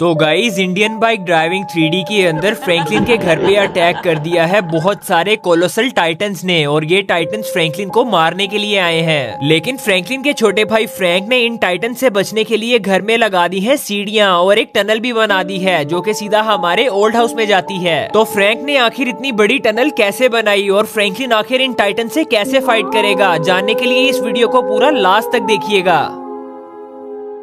तो guys Indian bike driving 3D के अंदर फ्रैंकलिन के घर पे अटैक कर दिया है बहुत सारे कोलोसल टाइटन्स ने, और ये टाइटन्स फ्रैंकलिन को मारने के लिए आए हैं। लेकिन फ्रैंकलिन के छोटे भाई फ्रैंक ने इन टाइटन से बचने के लिए घर में लगा दी है सीढ़ियां और एक टनल भी बना दी है जो कि सीधा हमारे ओल्ड हाउस में जाती है। तो फ्रैंक ने आखिर इतनी बड़ी टनल कैसे बनाई और फ्रैंकलिन आखिर इन टाइटन से कैसे फाइट करेगा, जानने के लिए इस वीडियो को पूरा लास्ट तक देखिएगा।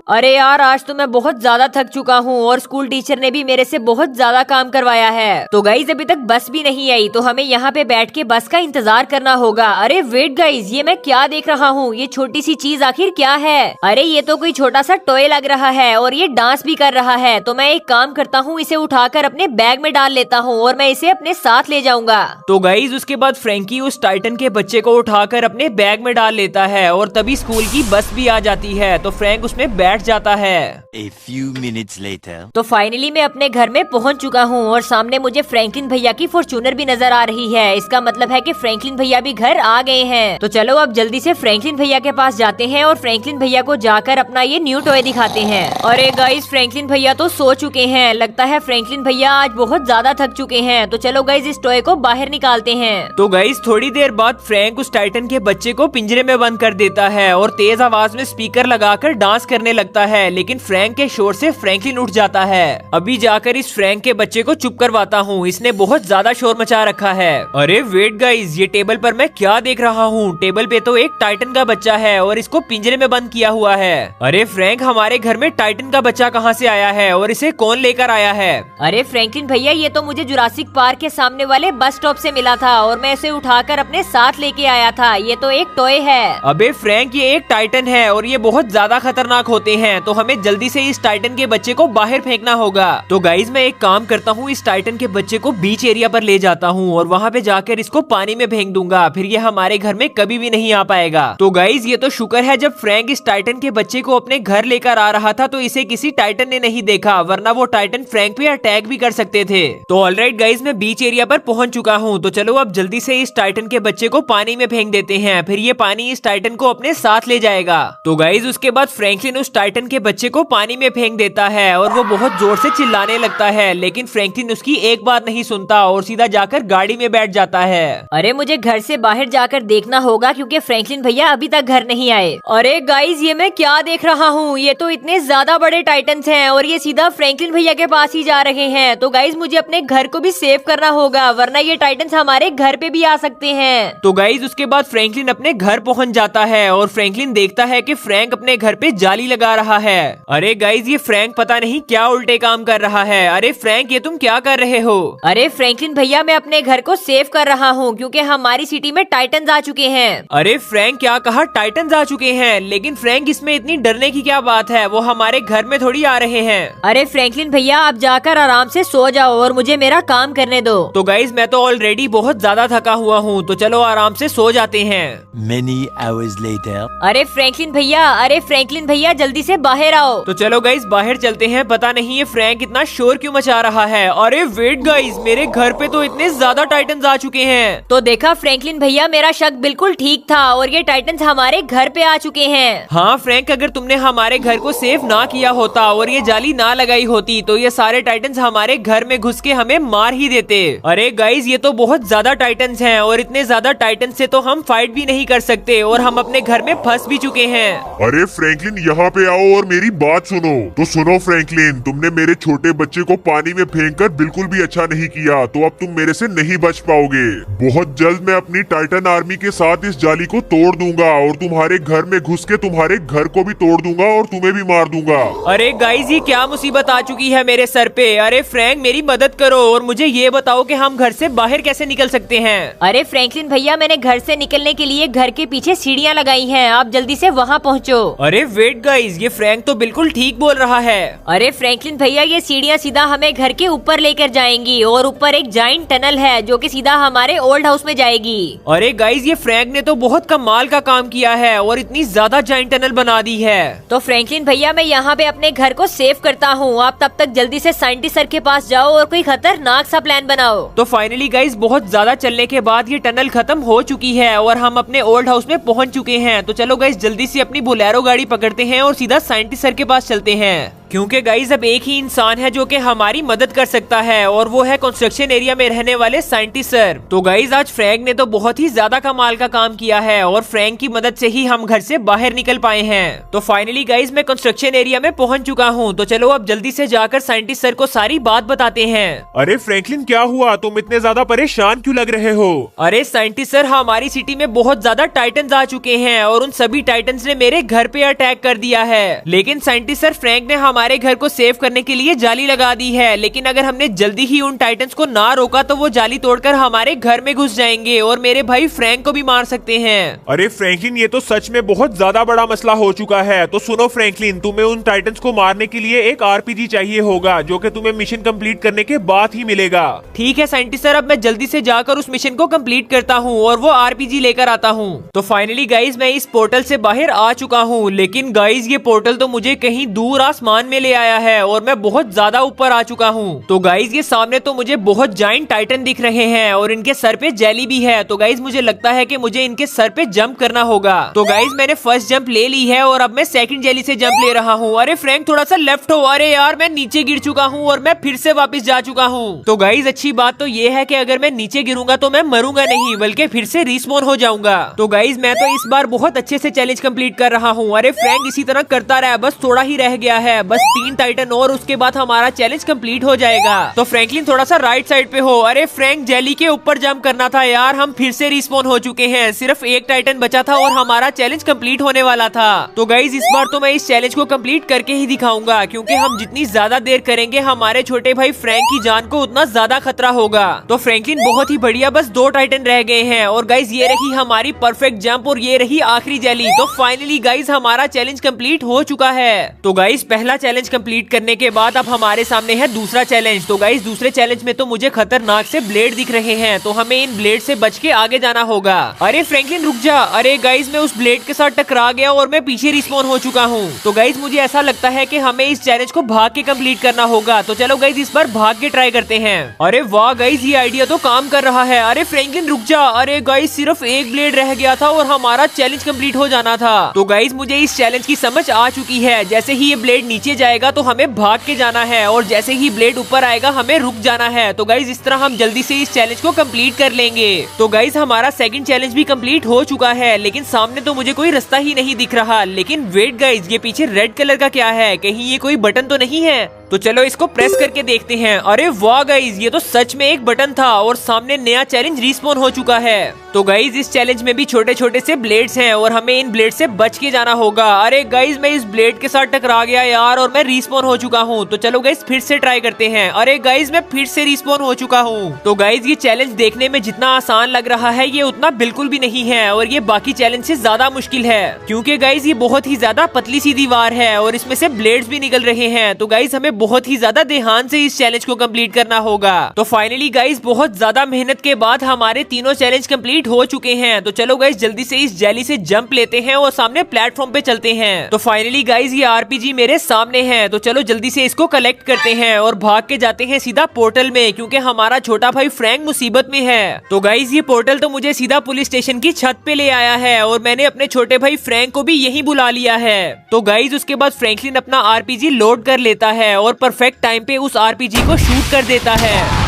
अरे यार, आज तो मैं बहुत ज्यादा थक चुका हूँ और स्कूल टीचर ने भी मेरे से बहुत ज्यादा काम करवाया है। तो गाइज अभी तक बस भी नहीं आई, तो हमें यहाँ पे बैठ के बस का इंतजार करना होगा। अरे वेट गाइज, ये मैं क्या देख रहा हूँ? ये छोटी सी चीज आखिर क्या है? अरे ये तो कोई छोटा सा टॉय लग रहा है और ये डांस भी कर रहा है। तो मैं एक काम करता हूँ, इसे उठाकर अपने बैग में डाल लेता हूँ और मैं इसे अपने साथ ले जाऊंगा। तो गाइज उसके बाद फ्रैंकी उस टाइटन के बच्चे को उठाकर अपने बैग में डाल लेता है और तभी स्कूल की बस भी आ जाती है। तो फ्रैंक उसमें बैठ जाता है। A few minutes later. तो फाइनली मैं अपने घर में पहुंच चुका हूं और सामने मुझे फ्रैंकलिन भैया की फॉर्च्यूनर भी नजर आ रही है। इसका मतलब है कि फ्रैंकलिन भैया भी घर आ गए हैं। तो चलो अब जल्दी से फ्रैंकलिन भैया के पास जाते हैं और फ्रैंकलिन भैया को जाकर अपना ये न्यू टॉय दिखाते हैं। अरे गाइस, फ्रैंकलिन भैया तो सो चुके हैं। लगता है फ्रैंकलिन भैया आज बहुत ज्यादा थक चुके हैं। तो चलो गाइस इस टॉय को बाहर निकालते हैं। तो गाइस थोड़ी देर बाद फ्रैंक उस टाइटन के बच्चे को पिंजरे में बंद कर देता है और तेज आवाज में स्पीकर लगाकर डांस करने लगता है। लेकिन फ्रैंक के शोर से फ्रैंकलिन उठ जाता है। अभी जाकर इस फ्रैंक के बच्चे को चुप करवाता हूँ, इसने बहुत ज्यादा शोर मचा रखा है। अरे वेट गाइस, ये टेबल पर मैं क्या देख रहा हूँ? टेबल पे तो एक टाइटन का बच्चा है और इसको पिंजरे में बंद किया हुआ है। अरे फ्रैंक, हमारे घर में टाइटन का बच्चा कहाँ से आया है और इसे कौन लेकर आया है? अरे फ्रैंकलिन भैया, ये तो मुझे जुरासिक पार्क के सामने वाले बस स्टॉप से मिला था और मैं इसे उठाकर अपने साथ लेके आया था। ये तो एक टॉय है। अबे फ्रैंक, ये एक टाइटन है और ये बहुत ज्यादा खतरनाक होते हैं, तो हमें जल्दी से इस टाइटन के बच्चे को बाहर फेंकना होगा। तो गाइज मैं एक काम करता हूँ, इस टाइटन के बच्चे को बीच एरिया पर ले जाता हूँ और वहाँ पे जाकर इसको पानी में फेंक दूंगा, फिर ये हमारे घर में कभी भी नहीं आ पाएगा। तो गाइज ये तो शुक्र है जब फ्रैंक इस टाइटन के बच्चे को अपने घर लेकर आ रहा था तो इसे किसी टाइटन ने नहीं देखा, वरना वो टाइटन फ्रैंक पे अटैक भी कर सकते थे। तो ऑलराइट गाइज, मैं बीच एरिया पर पहुंच चुका हूँ। तो चलो अब जल्दी से इस टाइटन के बच्चे को पानी में फेंक देते हैं, फिर ये पानी इस टाइटन को अपने साथ ले जाएगा। तो गाइज उसके बाद फ्रैंकलिन उस टाइटन के बच्चे को पानी में फेंक देता है और वो बहुत जोर से चिल्लाने लगता है, लेकिन फ्रैंकलिन उसकी एक बात नहीं सुनता और सीधा जाकर गाड़ी में बैठ जाता है। अरे मुझे घर से बाहर जाकर देखना होगा क्योंकि फ्रैंकलिन भैया अभी तक घर नहीं आए। अरे गाइज, ये मैं क्या देख रहा हूँ? ये तो इतने ज्यादा बड़े टाइटन्स हैं और ये सीधा फ्रैंकलिन भैया के पास ही जा रहे हैं। तो गाइज मुझे अपने घर को भी सेव करना होगा, वरना ये टाइटन्स हमारे घर पे भी आ सकते हैं। तो गाइज उसके बाद फ्रैंकलिन अपने घर पहुँच जाता है और फ्रैंकलिन देखता है कि फ्रैंक अपने घर पे जाली लगा रहा है। अरे गाइज, ये फ्रैंक पता नहीं क्या उल्टे काम कर रहा है। अरे फ्रैंक, ये तुम क्या कर रहे हो? अरे फ्रैंकलिन भैया, मैं अपने घर को सेव कर रहा हूँ क्योंकि हमारी सिटी में टाइटन्स आ चुके हैं। अरे फ्रैंक, क्या कहा? टाइटन्स आ चुके हैं? लेकिन फ्रैंक, इसमें इतनी डरने की क्या बात है? वो हमारे घर में थोड़ी आ रहे हैं। अरे फ्रैंकलिन भैया, आप जाकर आराम से सो जाओ और मुझे मेरा काम करने दो। तो गाइज मैं तो ऑलरेडी बहुत ज्यादा थका हुआ हूँ, तो चलो आराम से सो जाते हैं। Many hours later. अरे फ्रैंकलिन भैया, जल्दी से बाहर आओ। तो चलो गाइज बाहर चलते हैं। पता नहीं ये फ्रैंक इतना शोर क्यों मचा रहा है। अरे वेट गाइज, मेरे घर पे तो इतने ज्यादा टाइटन्स आ चुके हैं। तो देखा फ्रैंकलिन भैया, मेरा शक बिल्कुल ठीक था और ये टाइटन्स हमारे घर पे आ चुके हैं। हाँ फ्रैंक, अगर तुमने हमारे घर को सेफ ना किया होता और ये जाली ना लगाई होती तो ये सारे टाइटन्स हमारे घर में घुस के हमें मार ही देते। अरे गाइज, ये तो बहुत ज्यादा टाइटन्स हैं और इतने ज्यादा टाइटन्स से तो हम फाइट भी नहीं कर सकते और हम अपने घर में फंस भी चुके हैं। अरे फ्रैंकलिन, यहाँ पे आओ और मेरी बात सुनो। तो सुनो फ्रैंकलिन, तुमने मेरे छोटे बच्चे को पानी में फेंककर बिल्कुल भी अच्छा नहीं किया, तो अब तुम मेरे से नहीं बच पाओगे। बहुत जल्द मैं अपनी टाइटन आर्मी के साथ इस जाली को तोड़ दूंगा और तुम्हारे घर में घुस के तुम्हारे घर को भी तोड़ दूंगा और तुम्हें भी मार दूंगा। अरे गाइज, ये क्या मुसीबत आ चुकी है मेरे सर पे? अरे फ्रैंक, मेरी मदद करो और मुझे ये बताओ कि हम घर से बाहर कैसे निकल सकते हैं? अरे फ्रैंकलिन भैया, मैंने घर से निकलने के लिए घर के पीछे सीढ़ियाँ लगाई हैं, आप जल्दी से वहाँ पहुँचो। अरे वेट गाइज, ये फ्रैंक तो बिल्कुल ठीक बोल रहा है। अरे फ्रैंकलिन भैया, ये सीढ़ियाँ सीधा हमें घर के ऊपर लेकर जाएंगी और ऊपर एक जाइंट टनल है जो कि सीधा हमारे ओल्ड हाउस में जाएगी। अरे गाइज, ये फ्रैंक ने तो बहुत कमाल का काम किया है और इतनी ज्यादा जाइंट टनल बना दी है। तो फ्रैंकलिन भैया, मैं यहाँ पे अपने घर को सेव करता हूँ, आप तब तक जल्दी से साइंटिस्ट सर के पास जाओ और कोई खतरनाक सा प्लान बनाओ। तो फाइनली गाइज, बहुत ज्यादा चलने के बाद ये टनल खत्म हो चुकी है और हम अपने ओल्ड हाउस में पहुँच चुके हैं। तो चलो गाइज जल्दी से अपनी बोलेरो गाड़ी पकड़ते हैं और सीधा साइंटिस्ट सर के पास चलते हैं। क्योंकि गाइज अब एक ही इंसान है जो कि हमारी मदद कर सकता है और वो है कंस्ट्रक्शन एरिया में रहने वाले साइंटिस्ट सर। तो गाइज आज फ्रैंक ने तो बहुत ही ज्यादा कमाल का काम किया है और फ्रैंक की मदद से ही हम घर से बाहर निकल पाए हैं। तो फाइनली गाइज मैं कंस्ट्रक्शन एरिया में पहुंच चुका हूं। तो चलो अब जल्दी से जाकर साइंटिस्ट सर को सारी बात बताते हैं। अरे फ्रैंकलिन, क्या हुआ? तुम इतने ज्यादा परेशान क्यों लग रहे हो? अरे साइंटिस्ट सर, हमारी सिटी में बहुत ज्यादा टाइटन्स आ चुके हैं और उन सभी टाइटन्स ने मेरे घर पे अटैक कर दिया है। लेकिन साइंटिस्ट सर, फ्रैंक ने हमारे घर को सेव करने के लिए जाली लगा दी है, लेकिन अगर हमने जल्दी ही उन टाइटन्स को ना रोका तो वो जाली तोड़कर हमारे घर में घुस जाएंगे और मेरे भाई फ्रैंक को भी मार सकते हैं। अरे फ्रैंकलिन, ये तो सच में बहुत ज्यादा बड़ा मसला हो चुका है। तो सुनो फ्रैंकलिन, तुम्हें उन टाइटन्स को मारने के लिए एक आरपीजी चाहिए होगा जो कि तुम्हें मिशन कंप्लीट करने के बाद ही मिलेगा। ठीक है साइंटिस्ट सर, अब मैं जल्दी से जाकर उस मिशन को कंप्लीट करता हूँ और वो आरपीजी लेकर आता हूँ। तो फाइनली गाइज मैं इस पोर्टल से बाहर आ चुका हूँ, लेकिन गाइज ये पोर्टल तो मुझे कहीं दूर आसमान में ले आया है और मैं बहुत ज्यादा ऊपर आ चुका हूँ। तो गाइज ये सामने तो मुझे बहुत जायंट टाइटन दिख रहे हैं और इनके सर पे जेली भी है। तो गाइज मुझे लगता है कि मुझे इनके सर पे जंप करना होगा। तो गाइज मैंने फर्स्ट जंप ले ली है और अब मैं सेकंड जेली से जंप ले रहा हूँ। अरे फ्रैंक, थोड़ा सा लेफ्ट हो। अरे यार, मैं नीचे गिर चुका हूँ और मैं फिर से वापस जा चुका हूँ। तो गाइज अच्छी बात तो ये है कि अगर मैं नीचे गिरूंगा तो मैं मरूंगा नहीं, बल्कि फिर से रिस्पॉन हो जाऊंगा। तो गाइज मैं तो इस बार बहुत अच्छे से चैलेंज कंप्लीट कर रहा हूँ। अरे फ्रैंक, इसी तरह करता रहा, बस थोड़ा ही रह गया है, बस 3 टाइटन और उसके बाद हमारा चैलेंज कंप्लीट हो जाएगा। तो फ्रैंकलिन थोड़ा सा राइट साइड पे हो। अरे फ्रैंक, जेली के ऊपर जंप करना था यार, हम फिर से रिस्पॉन हो चुके हैं। सिर्फ एक टाइटन बचा था और हमारा चैलेंज कंप्लीट होने वाला था। तो गाइज इस बार तो मैं इस चैलेंज को कंप्लीट करके ही दिखाऊंगा, क्योंकि हम जितनी ज्यादा देर करेंगे हमारे छोटे भाई फ्रैंक की जान को उतना ज्यादा खतरा होगा। तो फ्रैंकलिन बहुत ही बढ़िया, बस 2 टाइटन रह गए हैं और गाइज ये रही हमारी परफेक्ट जंप और ये रही आखिरी जेली। तो फाइनली गाइज हमारा चैलेंज कंप्लीट हो चुका है। तो गाइज पहला चैलेंज कंप्लीट करने के बाद अब हमारे सामने है दूसरा चैलेंज। तो गाइज दूसरे चैलेंज में तो मुझे खतरनाक से ब्लेड दिख रहे हैं, तो हमें इन ब्लेड से बच के आगे जाना होगा। अरे फ्रैंकलिन रुक जा। अरे गाइज मैं उस ब्लेड के साथ टकरा गया और मैं पीछे रिस्पॉन हो चुका हूँ। तो गाइज मुझे ऐसा लगता है कि हमें इस चैलेंज को भाग के कंप्लीट करना होगा। तो चलो गाइज इस बार भाग के ट्राई करते हैं। अरे वाह गाइज, ये आइडिया तो काम कर रहा है। अरे फ्रैंकलिन रुक जा। अरे गाइज सिर्फ एक ब्लेड रह गया था और हमारा चैलेंज कंप्लीट हो जाना था। तो गाइज मुझे इस चैलेंज की समझ आ चुकी है। जैसे ही ये ब्लेड नीचे जाएगा तो हमें भाग के जाना है और जैसे ही ब्लेड ऊपर आएगा हमें रुक जाना है। तो गाइज इस तरह हम जल्दी से इस चैलेंज को कंप्लीट कर लेंगे। तो गाइज हमारा सेकंड चैलेंज भी कंप्लीट हो चुका है, लेकिन सामने तो मुझे कोई रास्ता ही नहीं दिख रहा। लेकिन वेट गाइज, ये पीछे रेड कलर का क्या है? कहीं ये कोई बटन तो नहीं है? तो चलो इसको प्रेस करके देखते हैं। अरे वाह गाइज, ये तो सच में एक बटन था और सामने नया चैलेंज रिस्पॉन हो चुका है। तो गाइज इस चैलेंज में भी छोटे छोटे से ब्लेड्स हैं और हमें इन ब्लेड से बच के जाना होगा। अरे गाइज मैं इस ब्लेड के साथ टकरा गया यार और मैं रिस्पॉन हो चुका हूँ। तो चलो गाइज फिर से ट्राई करते हैं। अरे गाइज मैं फिर से रिस्पॉन हो चुका हूँ। तो गाइज ये चैलेंज देखने में जितना आसान लग रहा है ये उतना बिल्कुल भी नहीं है और ये बाकी चैलेंज से ज्यादा मुश्किल है, क्योंकि गाइज ये बहुत ही ज्यादा पतली सी दीवार है और इसमें से ब्लेड्स भी निकल रहे हैं। तो गाइज हमें बहुत ही ज्यादा ध्यान से इस चैलेंज को कंप्लीट करना होगा। तो फाइनली गाइज बहुत ज्यादा मेहनत के बाद हमारे तीनों चैलेंज कंप्लीट हो चुके हैं। तो चलो गाइज जल्दी से इस जेली से जंप लेते हैं और सामने प्लेटफॉर्म पे चलते हैं। तो फाइनली गाइज ये आरपीजी मेरे सामने है। तो चलो जल्दी से इसको कलेक्ट करते हैं और भाग के जाते हैं सीधा पोर्टल में, क्योंकि हमारा छोटा भाई फ्रैंक मुसीबत में है। तो गाइज ये पोर्टल तो मुझे सीधा पुलिस स्टेशन की छत पे ले आया है और मैंने अपने छोटे भाई फ्रैंक को भी यही बुला लिया है। तो गाइज उसके बाद फ्रैंकलिन अपना आरपीजी लोड कर लेता है और परफेक्ट टाइम पे उस आरपीजी को शूट कर देता है।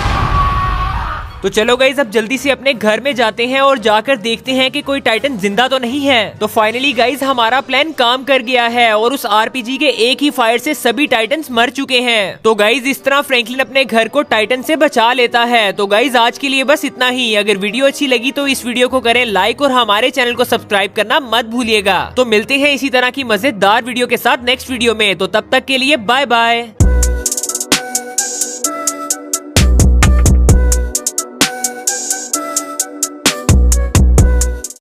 तो चलो गाइज अब जल्दी से अपने घर में जाते हैं और जाकर देखते हैं कि कोई टाइटन जिंदा तो नहीं है। तो फाइनली गाइज हमारा प्लान काम कर गया है और उस आरपीजी के एक ही फायर से सभी टाइटन्स मर चुके हैं। तो गाइज इस तरह फ्रैंकलिन अपने घर को टाइटन से बचा लेता है। तो गाइज आज के लिए बस इतना ही। अगर वीडियो अच्छी लगी तो इस वीडियो को करें लाइक और हमारे चैनल को सब्सक्राइब करना मत भूलिएगा। तो मिलते हैं इसी तरह की मजेदार वीडियो के साथ नेक्स्ट वीडियो में। तो तब तक के लिए बाय बाय।